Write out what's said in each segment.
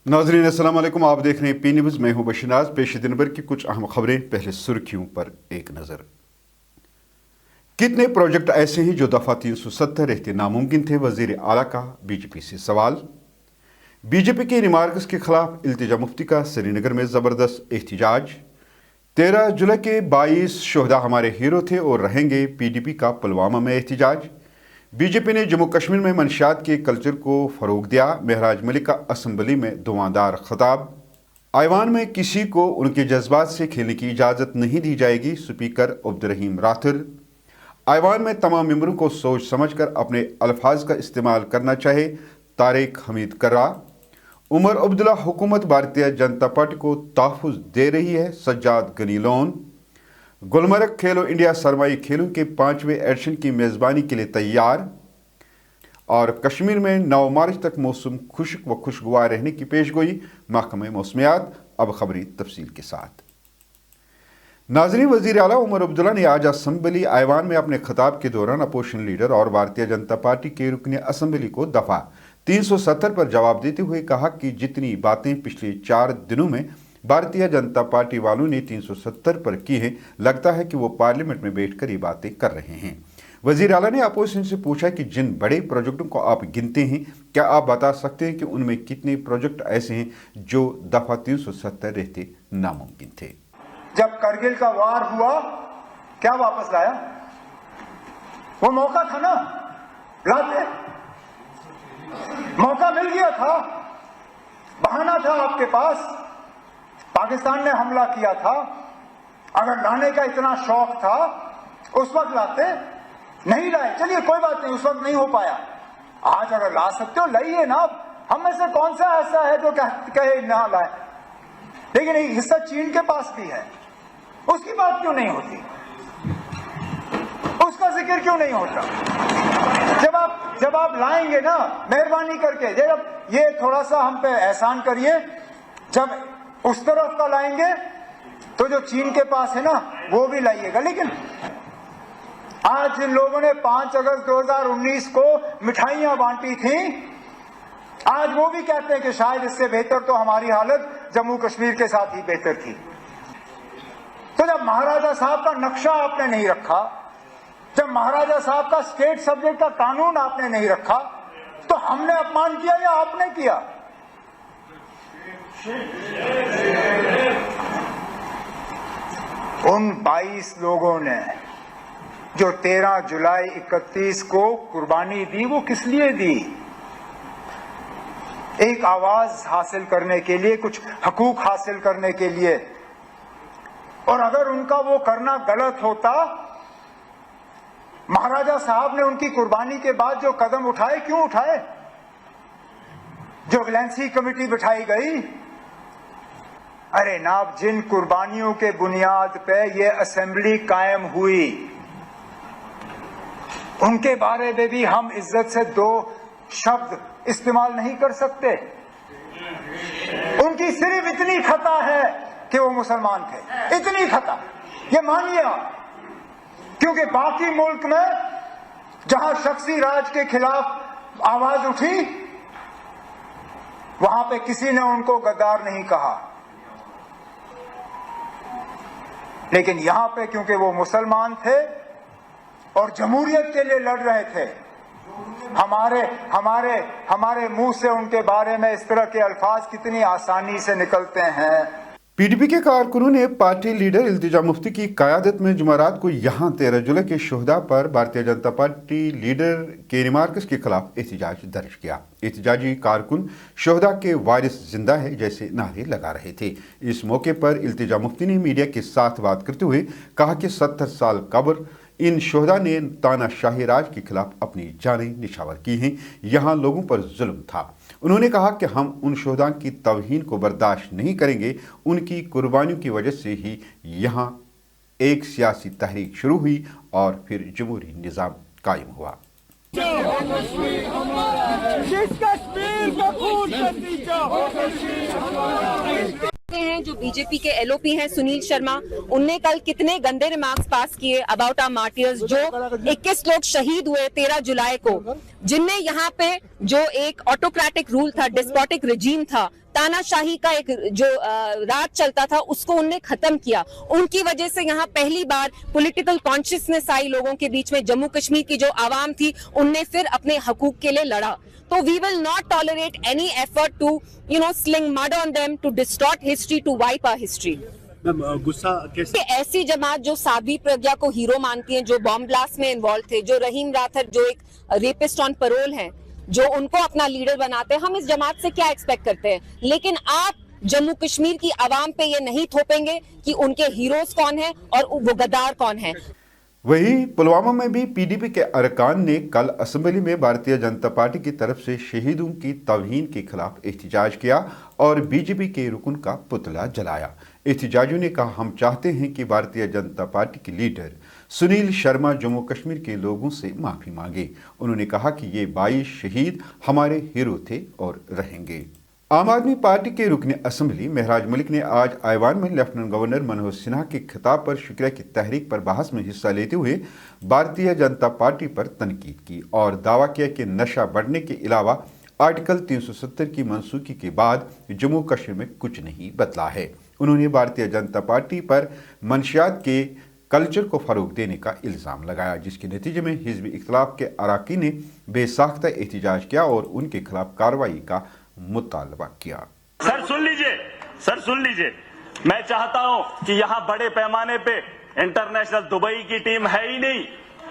नाज़रीन अस्सलाम वालेकुम, आप देख रहे हैं पी न्यूज़। मैं हूं बशनाज। पेश दिन भर की कुछ अहम खबरें, पहले सुर्खियों पर एक नज़र। कितने प्रोजेक्ट ऐसे हैं जो दफ़ा 370 रहते नामुमकिन थे? वज़ीर आला का बीजेपी से सवाल। बीजेपी के रिमार्क्स के खिलाफ इल्तिजा मुफ्ती का श्रीनगर में ज़बरदस्त एहतजाज। 13 जुलाई के 22 शोहदा हमारे हीरो थे और रहेंगे, पीडीपी का पुलवामा में एहतजाज। बीजेपी ने जम्मू कश्मीर में मंशियात के कल्चर को फ़रोग दिया। महराज मलिक का असम्बली में दुआदार खिताब। ऐवान में किसी को उनके जज्बात से खेलने की इजाज़त नहीं दी जाएगी, स्पीकर अब्दुर्रहीम राथिर। ऐवान में तमाम मेंबरों को सोच समझ कर अपने अल्फाज का इस्तेमाल करना चाहे, तारिक हमीद कर्रा। उमर अब्दुल्ला हुकूमत भारतीय जनता पार्टी को तहफ़्फ़ुज़ दे रही है, सज्जाद गनी लोन। गुलमर्ग खेलो इंडिया सरमाई खेलों के 5वें एडिशन की मेज़बानी के लिए तैयार। और कश्मीर में 9 मार्च तक मौसम खुश्क व खुशगवार रहने की पेशगोई, महकमे मौसमियात। अब खबरी तफसील के साथ। नाज़रीन, वज़ीर आला उमर अब्दुल्ला ने आज असम्बली ऐवान में अपने खिताब के दौरान अपोजिशन लीडर और भारतीय जनता पार्टी के रुकन असम्बली को दफ़ा 370 पर जवाब देते हुए कहा कि जितनी बातें पिछले 4 दिनों में भारतीय जनता पार्टी वालों ने 370 पर की हैं, लगता है कि वो पार्लियामेंट में बैठकर ये बातें कर रहे हैं। वज़ीर आला ने अपोजिशन से पूछा कि जिन बड़े प्रोजेक्टों को आप गिनते हैं, क्या आप बता सकते हैं कि उनमें कितने प्रोजेक्ट ऐसे हैं जो दफ़ा 370 रहते नामुमकिन थे? जब करगिल का वार हुआ, क्या वापस लाया? वो मौका था ना, लाते। मौका मिल गया था, बहाना था आपके पास। पाकिस्तान ने हमला किया था, अगर लाने का इतना शौक था उस वक्त लाते। नहीं लाए, चलिए कोई बात नहीं, उस वक्त नहीं हो पाया। आज अगर ला सकते हो लाइए ना। हम में से कौन सा ऐसा है जो कहे ना लाए? लेकिन एक हिस्सा चीन के पास भी है, उसकी बात क्यों नहीं होती? उसका जिक्र क्यों नहीं होता? जब आप लाएंगे ना, मेहरबानी करके जब ये थोड़ा सा हम पे एहसान करिए, जब उस तरफ का लाएंगे तो जो चीन के पास है ना वो भी लाइएगा। लेकिन आज जिन लोगों ने 5 अगस्त 2019 को मिठाइयां बांटी थी, आज वो भी कहते हैं कि शायद इससे बेहतर तो हमारी हालत जम्मू कश्मीर के साथ ही बेहतर थी। तो जब महाराजा साहब का नक्शा आपने नहीं रखा, जब महाराजा साहब का स्टेट सब्जेक्ट का कानून आपने नहीं रखा, तो हमने अपमान किया या आपने किया? उन 22 लोगों ने जो 13 जुलाई 31 को कुर्बानी दी, वो किस लिए दी? एक आवाज हासिल करने के लिए, कुछ हकूक हासिल करने के लिए। और अगर उनका वो करना गलत होता, महाराजा साहब ने उनकी कुर्बानी के बाद जो कदम उठाए, क्यों उठाए? जो वैलेंसी कमेटी बिठाई गई, अरे नाब, जिन कुर्बानियों के बुनियाद पे ये असेंबली कायम हुई, उनके बारे में भी हम इज्जत से 2 शब्द इस्तेमाल नहीं कर सकते। उनकी सिर्फ इतनी खता है कि वो मुसलमान थे, इतनी खता, ये मानिए आप। क्योंकि बाकी मुल्क में जहां शख्सी राज के खिलाफ आवाज उठी, वहां पे किसी ने उनको गद्दार नहीं कहा। लेकिन यहां पे क्योंकि वो मुसलमान थे और जमहूरियत के लिए लड़ रहे थे, हमारे मुंह से उनके बारे में इस तरह के अल्फाज कितनी आसानी से निकलते हैं। पीडीपी के कारकुनों ने पार्टी लीडर इल्तिजा मुफ्ती की क़यादत में जुमेरात को यहां 13 जुलाई के शोहदा पर भारतीय जनता पार्टी लीडर के रिमार्क्स के खिलाफ एहतजाज दर्ज किया। एहतजाजी कारकुन शोहदा के वारिस जिंदा है जैसे नारे लगा रहे थे। इस मौके पर इल्तिजा मुफ्ती ने मीडिया के साथ बात करते हुए कहा कि 70 साल कब्र इन शोहदा ने तानाशाही राज के खिलाफ अपनी जानें निछावर की हैं। यहाँ लोगों पर जुल्म था। उन्होंने कहा कि हम उन शोहदा की तौहीन को बर्दाश्त नहीं करेंगे। उनकी कुर्बानियों की वजह से ही यहाँ एक सियासी तहरीक शुरू हुई और फिर जमहूरी निज़ाम कायम हुआ। हैं जो बीजेपी के एलओपी हैं सुनील शर्मा, उनने कल कितने गंदे रिमार्क्स पास किए अबाउट आवर मार्टियर्स। जो 21 लोग शहीद हुए 13 जुलाई को, जिनने यहाँ पे जो एक ऑटोक्रेटिक रूल था, डिस्पोटिक रिजीम था, तानाशाही का एक जो राज चलता था उसको उनने खत्म किया। उनकी वजह से यहाँ पहली बार पॉलिटिकल कॉन्शियसनेस आई लोगों के बीच में। जम्मू कश्मीर की जो आवाम थी उनने फिर अपने हकूक के लिए लड़ा। तो we will not tolerate any effort to sling mud on them, to distort history, to wipe our history. गुस्सा कैसे? ऐसी जमात जो साध्वी प्रज्ञा को हीरो मानती है, जो बॉम्ब ब्लास्ट में इन्वॉल्व थे, जो रहीम राथर जो एक रेपिस्ट ऑन पैरोल है, जो उनको अपना लीडर बनाते हैं, हम इस जमात से क्या एक्सपेक्ट करते हैं? लेकिन आप जम्मू कश्मीर की आवाम पे ये नहीं थोपेंगे कि उनके हीरोज कौन है और वो गद्दार कौन है। वहीं पुलवामा में भी पीडीपी के अरकान ने कल असेंबली में भारतीय जनता पार्टी की तरफ से शहीदों की तौहीन के खिलाफ एहतजाज किया और बीजेपी के रुकन का पुतला जलाया। एहतजाजियों ने कहा, हम चाहते हैं कि भारतीय जनता पार्टी के लीडर सुनील शर्मा जम्मू कश्मीर के लोगों से माफी मांगे। उन्होंने कहा कि ये 22 शहीद हमारे हीरो थे और रहेंगे। आम आदमी पार्टी के रुकन असेंबली महराज मलिक ने आज आईवान में लेफ्टिनेंट गवर्नर मनोज सिन्हा के खिताब पर शुक्रिया की तहरीक पर बहस में हिस्सा लेते हुए भारतीय जनता पार्टी पर तनकीद की और दावा किया कि नशा बढ़ने के अलावा आर्टिकल 370 की मनसूखी के बाद जम्मू कश्मीर में कुछ नहीं बदला है। उन्होंने भारतीय जनता पार्टी पर मंशियात के कल्चर को फरोग देने का इल्ज़ाम लगाया, जिसके नतीजे में हिज़्ब इख्तिलाफ के अराकीन ने बेसाख्ता एहतजाज किया और उनके खिलाफ कार्रवाई का मुतालबा किया। सर सुन लीजिए, मैं चाहता हूं कि यहां बड़े पैमाने पे इंटरनेशनल दुबई की टीम है ही नहीं।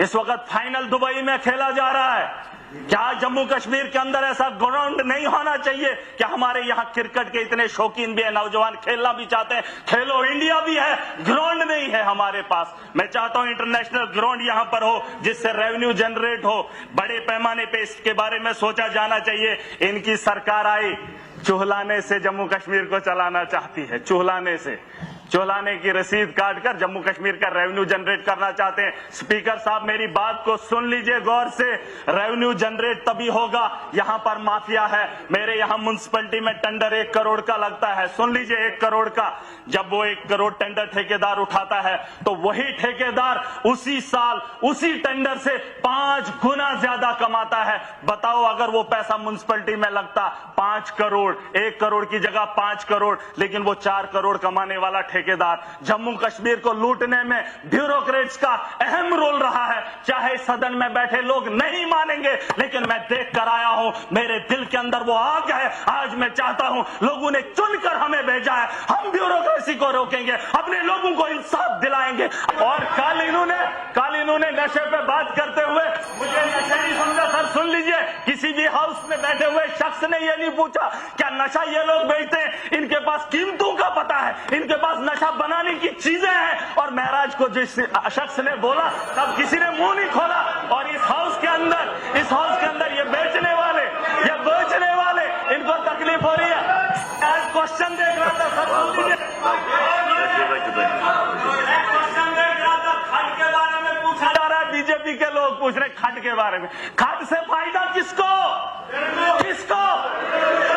इस वक्त फाइनल दुबई में खेला जा रहा है। क्या जम्मू कश्मीर के अंदर ऐसा ग्राउंड नहीं होना चाहिए कि हमारे यहाँ क्रिकेट के इतने शौकीन भी है, नौजवान खेलना भी चाहते हैं, खेलो इंडिया भी है, ग्राउंड नहीं है हमारे पास। मैं चाहता हूं इंटरनेशनल ग्राउंड यहाँ पर हो जिससे रेवेन्यू जनरेट हो। बड़े पैमाने पे इसके बारे में सोचा जाना चाहिए। इनकी सरकार आई चुहलाने से जम्मू कश्मीर को चलाना चाहती है, चुहलाने की रसीद काट कर जम्मू कश्मीर का रेवेन्यू जनरेट करना चाहते हैं। स्पीकर साहब मेरी बात को सुन लीजिए गौर से। रेवेन्यू जनरेट तभी होगा, यहां पर माफिया है। मेरे यहां म्युनिसिपैलिटी में टेंडर 1 करोड़ का लगता है, सुन लीजिए 1 करोड़ का। जब वो 1 करोड़ टेंडर ठेकेदार उठाता है तो वही ठेकेदार उसी साल उसी टेंडर से 5 गुना ज्यादा कमाता है। बताओ अगर वो पैसा म्युनिसिपैलिटी में लगता 5 करोड़, 1 करोड़ की जगह 5 करोड़, लेकिन वो 4 करोड़ कमाने वाला ठेकेदार जम्मू कश्मीर को लूटने में ब्यूरोक्रेट्स का अहम रोल रहा है। चाहे सदन में बैठे लोग नहीं मानेंगे, लेकिन मैं देख कर आया हूं, मेरे दिल के अंदर वो आग है। आज मैं चाहता हूं, लोगों ने चुनकर हमें भेजा है, हम ब्यूरोक्रेसी को रोकेंगे, अपने लोगों को इंसाफ दिलाएंगे। और कल इन्होंने नशे पे बात करते हुए मुझे नशे नहीं समझा। सर सुन लीजिए, किसी भी हाउस में बैठे हुए शख्स ने ये नहीं पूछा क्या नशा ये लोग बेचते हैं, इनके पास कीमतों का पता है, इनके पास नशा बनाने की चीजें हैं। और महराज को जिस शख्स ने बोला तब किसी ने मुंह नहीं खोला। और इस हाउस के अंदर ये बेचने वाले इनको तकलीफ हो रही है। आज क्वेश्चन देख रहा था, सर सुन लीजिए, क्वेश्चन देख रहा था, खट के बारे में पूछा जा रहा है। बीजेपी के लोग पूछ रहे खट के बारे में। खट से फायदा किसको?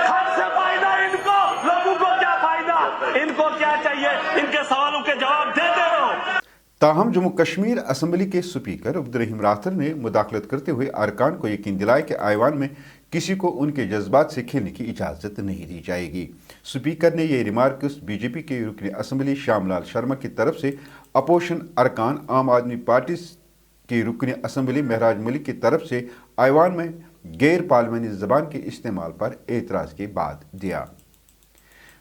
खट से फायदा इनको, लोगों को क्या फायदा, इनको क्या चाहिए? इनके सवालों के जवाब देते रहो। ताहम जम्मू कश्मीर असेंबली के स्पीकर अब्दुर्रहीम राथर ने मुदाखलत करते हुए अरकान को यकीन दिलाया कि आईवान में किसी को उनके जज्बात से खेलने की इजाज़त नहीं दी जाएगी। स्पीकर ने यह रिमार्क्स बीजेपी के रुकन असेंबली श्यामलाल शर्मा की तरफ से अपोजिशन अरकान आम आदमी पार्टी के रुकन असेंबली महराज मलिक की तरफ से आईवान में गैर पार्लियामानी ज़बान के इस्तेमाल पर एतराज़ के बाद दिया।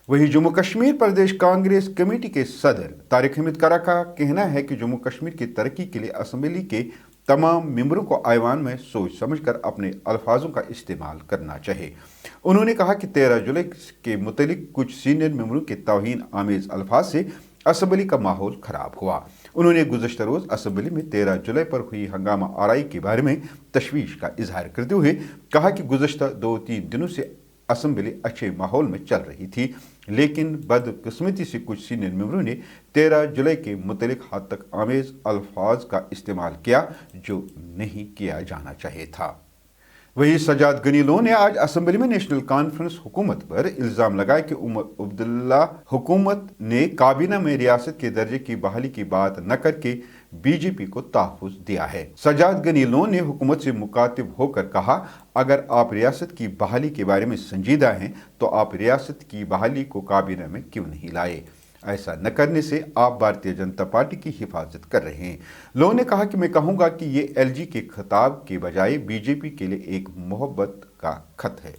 वहीं जम्मू कश्मीर प्रदेश कांग्रेस कमेटी के सदर तारिक हमीद करा का कहना है कि जम्मू कश्मीर की तरक्की के लिए असेंबली के तमाम मेंबरों को आईवान में सोच समझकर अपने अल्फाजों का इस्तेमाल करना चाहिए। उन्होंने कहा कि 13 जुलाई के मुतालिक कुछ सीनियर मेंबरों के तौहीन आमेज अल्फाज से असेंबली का माहौल खराब हुआ। उन्होंने गुज़श्ता रोज़ असेंबली में 13 जुलाई पर हुई हंगामा आराई के बारे में तशवीश का इजहार करते हुए कहा कि गुज़श्ता 2-3 दिनों से असेंबली अच्छे माहौल में चल रही थी, लेकिन बदकिस्मती से कुछ सीनियर मेंबरों ने 13 जुलाई के मुतालिक हद तक आमेज अल्फाज का इस्तेमाल किया जो नहीं किया जाना चाहिए था। वही सजाद गनी लोन ने आज असम्बली में नेशनल कॉन्फ्रेंस हुकूमत पर इल्जाम लगाया कि उमर अब्दुल्ला हुकूमत ने काबीना में रियासत के दर्जे की बहाली की बात न करके बीजेपी को तहफ़्फ़ुज़ दिया है। सजाद गनी लोन ने हुकूमत से मुखातिब होकर कहा, अगर आप रियासत की बहाली के बारे में संजीदा हैं तो आप रियासत की बहाली को काबीना में क्यों नहीं लाए? ऐसा न करने से आप भारतीय जनता पार्टी की हिफाजत कर रहे हैं। लोन ने कहा कि मैं कहूंगा कि ये एलजी के खिताब के बजाय बीजेपी के लिए एक मोहब्बत का खत है।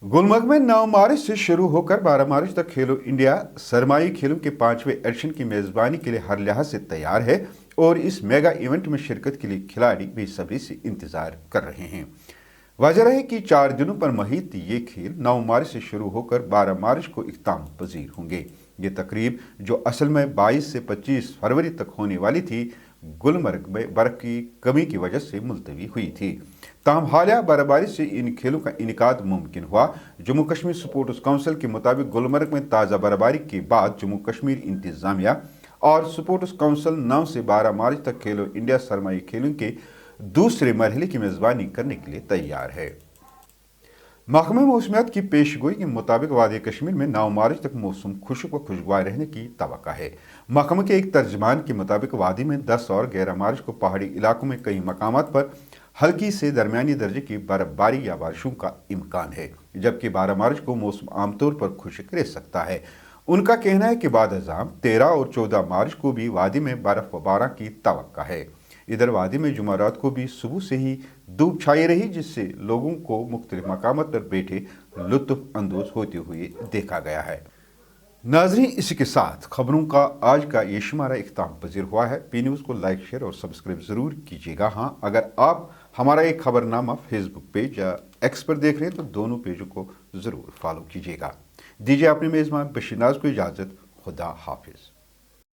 गुलमर्ग में 9 मार्च से शुरू होकर 12 मार्च तक खेलो इंडिया सरमाई खेलों के 5वें एडिशन की मेजबानी के लिए हर लिहाज से तैयार है और इस मेगा इवेंट में शिरकत के लिए खिलाड़ी बेसब्री से इंतजार कर रहे हैं। वाज़ेह है कि 4 दिनों पर मुहित ये खेल 9 मार्च से शुरू होकर 12 मार्च को इख्तिताम पजीर होंगे। ये तकरीब जो असल में 22 से 25 फरवरी तक होने वाली थी, गुलमर्ग में बर्फ की कमी की वजह से मुलतवी हुई थी। ताहम हालिया बर्फबारी से इन खेलों का इनेकाद मुमकिन हुआ। जम्मू कश्मीर स्पोर्ट्स काउंसिल के मुताबिक गुलमर्ग में ताज़ा बर्फबारी के बाद जम्मू कश्मीर इंतजामिया और स्पोर्ट्स काउंसिल 9 से 12 मार्च तक खेलो इंडिया सरमाई खेलों के दूसरे मरहले की मेज़बानी करने के लिए तैयार है। महकमे मौसमियात की पेशगोई के मुताबिक वादी कश्मीर में 9 मार्च तक मौसम खुशक व खुशगवार रहने की तवक्का है। महकमे के एक तर्जमान के मुताबिक वादी में 10 और 11 मार्च को पहाड़ी इलाकों में कई मकामात पर हल्की से दरमियानी दर्जे की बर्फबारी या बारिशों का इम्कान है, जबकि 12 मार्च को मौसम आमतौर पर खुशक रह सकता है। उनका कहना है कि बाद अज़ाम 13 और 14 मार्च को भी वादी में बर्फबारी की तवक्का है। इधर वादी में जुमेरात को भी सुबह से ही धूप छाई रही, जिससे लोगों को मुख्तलिफ मकामात पर बैठे लुत्फ अंदोज होते हुए देखा गया है। नाज़रीन, इसी के साथ खबरों का आज का ये शुमारा इख्तिताम पजीर हुआ है। पी न्यूज़ को लाइक, शेयर और सब्सक्राइब ज़रूर कीजिएगा। हाँ, अगर आप हमारा एक खबरनामा फेसबुक पेज या एक्स पर देख रहे हैं तो दोनों पेजों को ज़रूर फॉलो कीजिएगा। दीजिए अपने मेज़बान बशीर नाज को इजाज़त। खुदा हाफिज़।